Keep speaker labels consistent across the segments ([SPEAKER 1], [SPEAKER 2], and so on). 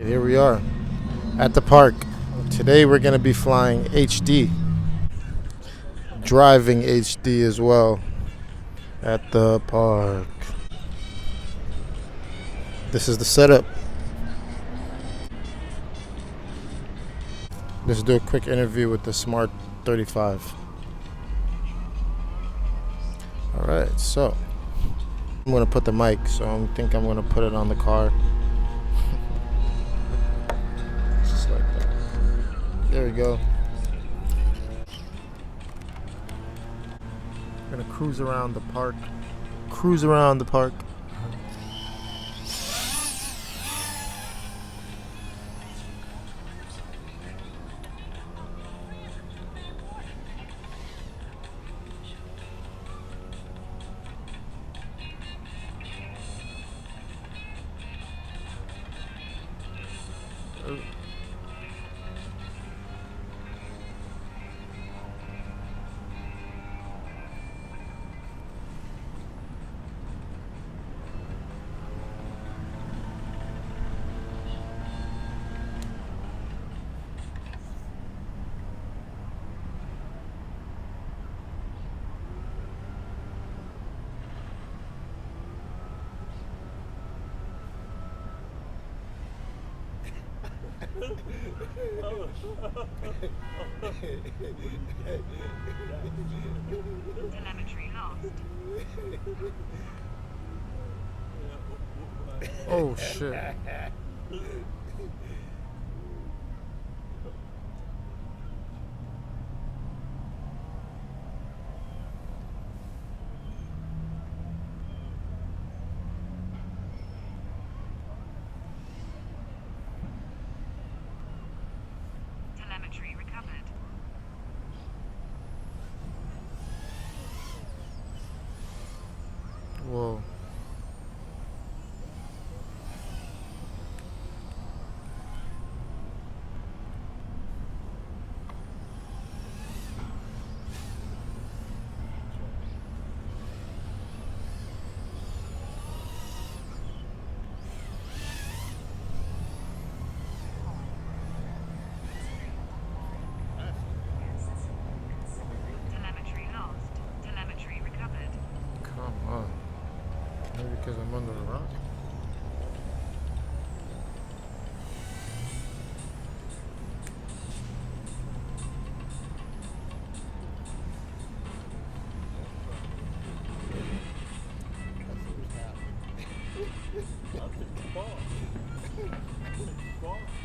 [SPEAKER 1] Here we are at the park. Today we're going to be flying HD, driving HD as well at the park. This is the setup. Let's do a quick interview with the Smart 35. Alright, so I'm going to put the mic, so I think I'm going to put it on the car. Just like that. There we go. We're going to cruise around the park. Cruise around the park.
[SPEAKER 2] Telemetry lost.
[SPEAKER 1] Oh shit.
[SPEAKER 2] Telemetry recovered.
[SPEAKER 1] Whoa.
[SPEAKER 2] Telemetry lost. Telemetry recovered.
[SPEAKER 1] Come on. Maybe because I'm under a rock?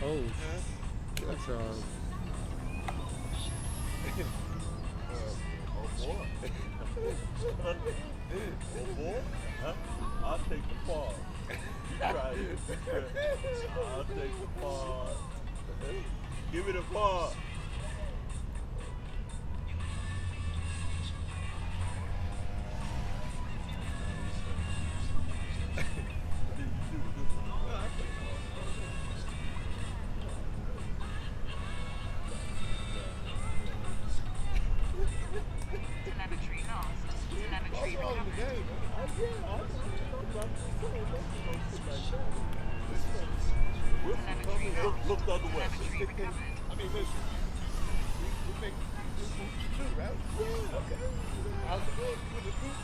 [SPEAKER 1] Oh, that's
[SPEAKER 3] I'll take the fall. You try it. I'll take the fall. Give me the fall.
[SPEAKER 2] Telemetry lost. Telemetry recovered. Telemetry lost.
[SPEAKER 3] Look the other way.
[SPEAKER 2] Telemetry recovered.
[SPEAKER 3] I mean, listen. We make this too, right? Yeah, okay. How's it going with the group?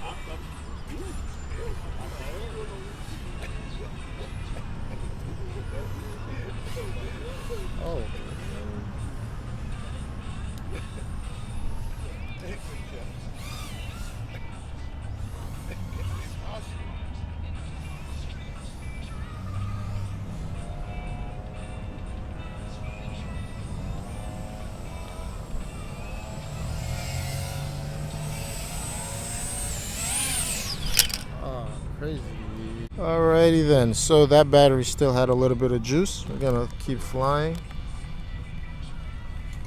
[SPEAKER 3] I'm
[SPEAKER 1] Oh. Oh, crazy. Alrighty then. So that battery still had a little bit of juice. We're gonna keep flying.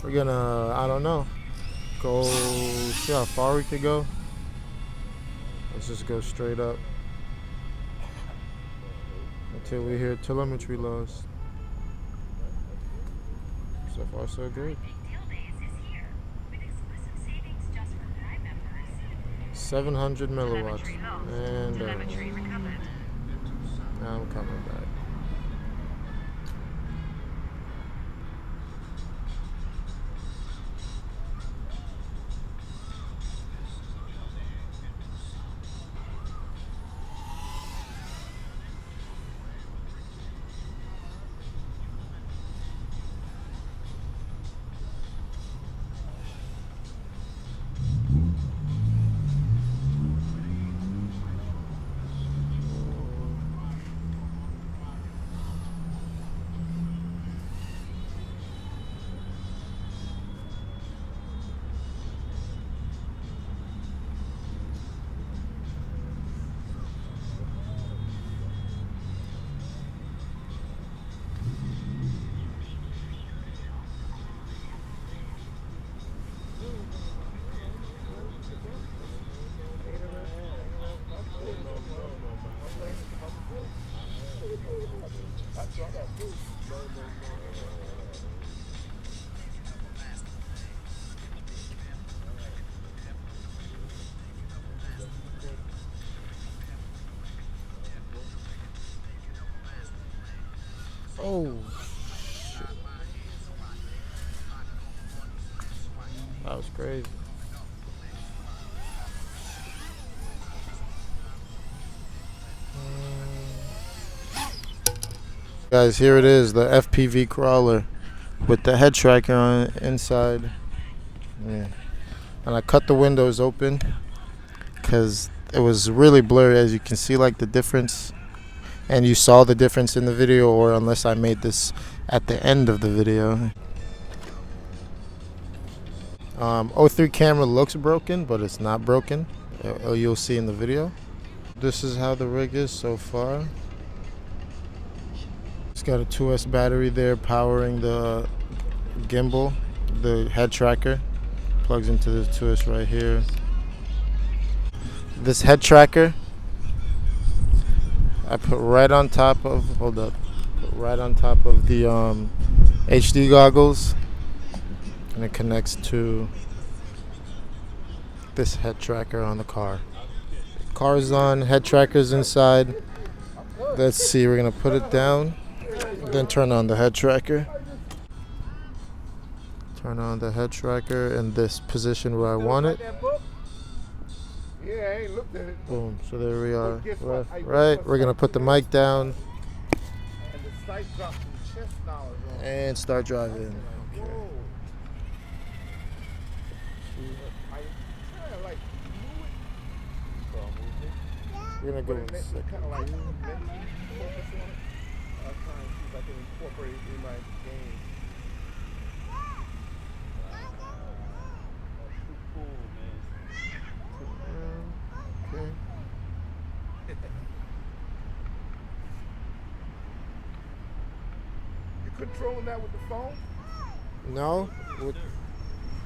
[SPEAKER 1] We're gonna, I don't know, go see how far we could go. Let's just go straight up until we hear telemetry loss. So far, so good. 700 milliwatts. And
[SPEAKER 2] Telemetry recovered.
[SPEAKER 1] now I'm coming back. Oh, that was crazy. Guys, here it is, the FPV crawler with the head tracker on it inside. Yeah. And I cut the windows open because it was really blurry, as you can see, like the difference. And you saw the difference in the video, or unless I made this at the end of the video. 03 camera looks broken, but it's not broken. You'll see in the video. This is how the rig is so far. It's got a 2S battery there powering the gimbal, the head tracker. Plugs into the 2S right here. This head tracker I put right on top of, put right on top of the HD goggles, and it connects to this head tracker on the car. Car's on, head tracker's inside. Let's see, we're gonna put it down, then turn on the head tracker. Turn on the head tracker in this position where I want it.
[SPEAKER 3] Yeah, I ain't looked at it.
[SPEAKER 1] Boom, so there we are. Right, we're gonna put the mic down
[SPEAKER 3] And the sight drops some chest knowledge on.
[SPEAKER 1] and start driving. Okay.
[SPEAKER 3] Whoa. I kind of like move it. So I'll move it.
[SPEAKER 1] We're gonna go
[SPEAKER 3] But
[SPEAKER 1] in
[SPEAKER 3] it
[SPEAKER 1] second.
[SPEAKER 3] kind of like mentally focus on it. I'm trying to see if I can incorporate it in my game. That's too cool, man.
[SPEAKER 1] Okay.
[SPEAKER 3] You controlling that with the phone?
[SPEAKER 1] No? With,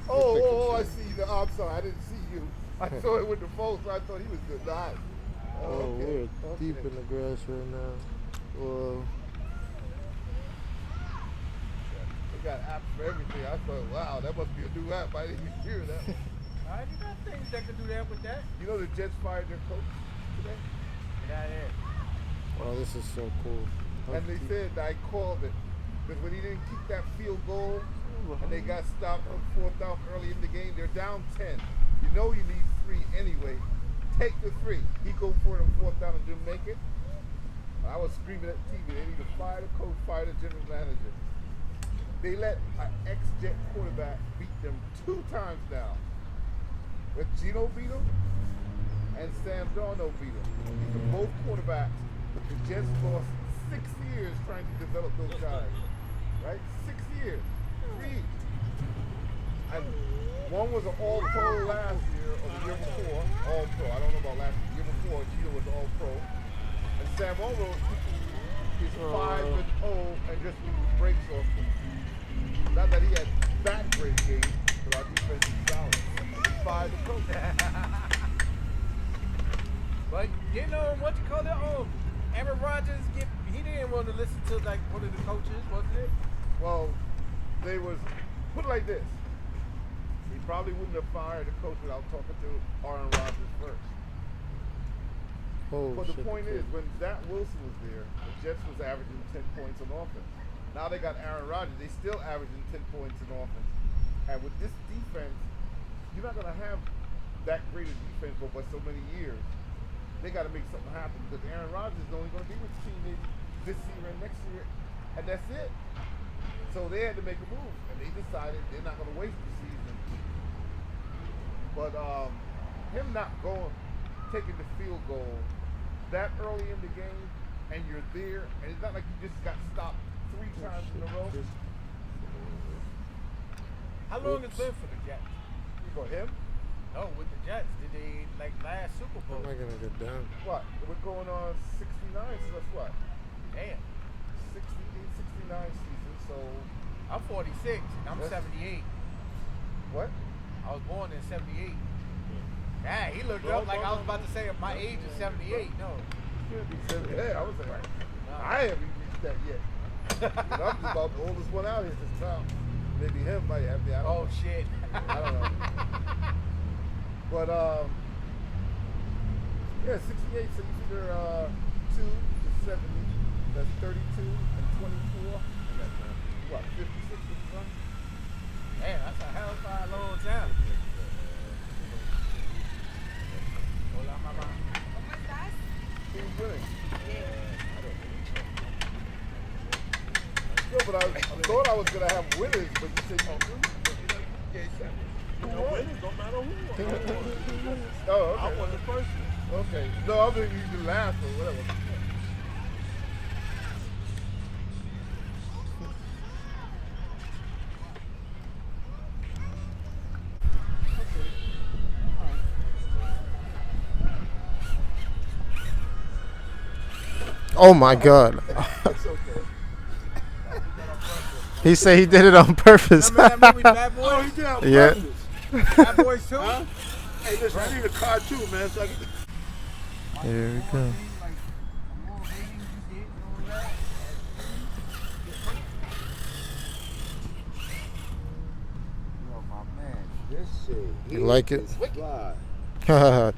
[SPEAKER 3] Oh, I see you. I'm sorry, I didn't see you. I saw it with the phone, so I thought he was good. Nice.
[SPEAKER 1] oh,
[SPEAKER 3] okay.
[SPEAKER 1] we're deep in the grass right now. Whoa.
[SPEAKER 3] They got apps for everything. I thought, wow, that must be a new app. I didn't even hear that.
[SPEAKER 4] You got things that can do that with that.
[SPEAKER 3] You know the Jets fired their coach today?
[SPEAKER 4] Get out of here.
[SPEAKER 1] Wow, this is so cool.
[SPEAKER 3] And they said that I called it. Because when he didn't kick that field goal and they got stopped on fourth down early in the game, they're down 10. You know you need 3 anyway. Take the 3. He go for it on fourth down and didn't make it. I was screaming at the TV. They need to fire the coach, fire the general manager. They let an ex-Jet quarterback beat them 2 times now. With Gino beat him and Sam Darnold beat him. These are both quarterbacks. But the Jets lost 6 years trying to develop those guys. Right? 6 years. 3. And one was an all-pro last year or the year before. All-pro. I don't know about last year. The year before, Gino was all-pro. And Sam Darnold is 5-0 and just lose breaks off them. Not that he had that great game, but our defense is solid. He's 5-0.
[SPEAKER 4] But you know what you call it? Oh, Aaron Rodgers he didn't want to listen to like one of the coaches, wasn't it?
[SPEAKER 3] Well, they was put it like this. He probably wouldn't have fired the coach without talking to Aaron Rodgers first.
[SPEAKER 1] Oh,
[SPEAKER 3] But the
[SPEAKER 1] shit,
[SPEAKER 3] point
[SPEAKER 1] okay.
[SPEAKER 3] is, when Zach Wilson was there, the Jets was averaging 10 points on offense. Now they got Aaron Rodgers, they still averaging 10 points in offense. And with this defense, you're not gonna have that great a defense for so many years. They got to make something happen because Aaron Rodgers is only going to be with the team this year and next year, and that's it. So they had to make a move, and they decided they're not going to waste the season. But him not taking the field goal that early in the game, and you're there, and it's not like you just got stopped 3 times in a row.
[SPEAKER 4] How long it's been for the Jets?
[SPEAKER 3] For him,
[SPEAKER 4] No, with the Jets. Did they like last Super
[SPEAKER 1] How
[SPEAKER 4] Bowl?
[SPEAKER 1] am I gonna get down?
[SPEAKER 3] what? We're going on 69, so that's what?
[SPEAKER 4] Damn.
[SPEAKER 3] 69 season, so
[SPEAKER 4] I'm 46 and I'm
[SPEAKER 3] Yes.
[SPEAKER 4] 78.
[SPEAKER 3] what?
[SPEAKER 4] I was born in 78. Yeah, he looked
[SPEAKER 3] Well,
[SPEAKER 4] up like I was
[SPEAKER 3] well,
[SPEAKER 4] about to say my age is 78. No.
[SPEAKER 3] Yeah, I was like,
[SPEAKER 4] No.
[SPEAKER 3] I haven't reached that yet. And I'm just about the oldest one out here this time. Maybe him might have the. I don't
[SPEAKER 4] Oh
[SPEAKER 3] know.
[SPEAKER 4] shit.
[SPEAKER 3] I don't know. But yeah, 68. So you figure 2 is 70. That's 32 and 24. And that's what 56 or something.
[SPEAKER 4] Man, that's a hell of a long time. Hola, mama.
[SPEAKER 3] Who's winning? No, but I thought I was gonna have winners, but you said you don't do.
[SPEAKER 5] No winners, don't matter who.
[SPEAKER 3] Oh,
[SPEAKER 5] I
[SPEAKER 3] okay.
[SPEAKER 5] won the first one.
[SPEAKER 3] Okay. No, I'm thinking you can laugh or whatever.
[SPEAKER 1] Oh my God.
[SPEAKER 3] It's okay.
[SPEAKER 1] He said he did it on purpose.
[SPEAKER 4] Remember that movie Bad
[SPEAKER 5] Oh,
[SPEAKER 4] Boys?
[SPEAKER 5] he did on
[SPEAKER 1] Yeah.
[SPEAKER 5] purpose.
[SPEAKER 4] Bad Boys 2?
[SPEAKER 5] Huh? Hey, listen, I need a car too, man. So I can...
[SPEAKER 1] Here we go.
[SPEAKER 5] Yo, my man, this shit.
[SPEAKER 1] You like it?
[SPEAKER 5] is fly.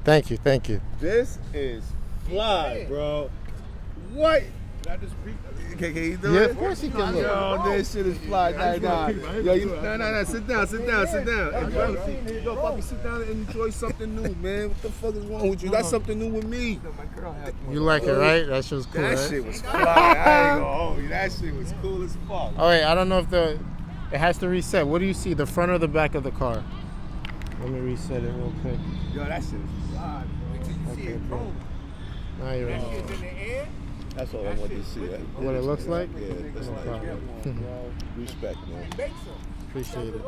[SPEAKER 1] Thank you, thank you.
[SPEAKER 5] This is fly, bro. What?
[SPEAKER 4] Did I just read?
[SPEAKER 5] Can you do
[SPEAKER 1] Yeah,
[SPEAKER 5] it?
[SPEAKER 1] of course he can look.
[SPEAKER 5] Yo, this shit is fly. Nah. Yo, no. Sit down. Hey, bro, here you go, Poppy. Sit down and enjoy something new, man. What the fuck is wrong with you? That's something new with me.
[SPEAKER 1] You like it, right? That shit was cool,
[SPEAKER 5] That
[SPEAKER 1] right?
[SPEAKER 5] shit was fly. I ain't gonna hold you. That shit was cool as fuck.
[SPEAKER 1] Oh wait, I don't know if it has to reset. What do you see, the front or the back of the car? Let me reset it real quick.
[SPEAKER 5] Yo, that shit is fly,
[SPEAKER 4] Wait till you see
[SPEAKER 1] Okay,
[SPEAKER 4] it
[SPEAKER 1] cool.
[SPEAKER 4] boom.
[SPEAKER 1] Now you're
[SPEAKER 4] That
[SPEAKER 1] in.
[SPEAKER 4] shit's in the air.
[SPEAKER 5] That's all I want to see.
[SPEAKER 1] What it looks like?
[SPEAKER 5] Yeah, that's
[SPEAKER 1] No
[SPEAKER 5] like
[SPEAKER 1] problem.
[SPEAKER 5] respect, man.
[SPEAKER 4] It makes them.
[SPEAKER 1] Appreciate it.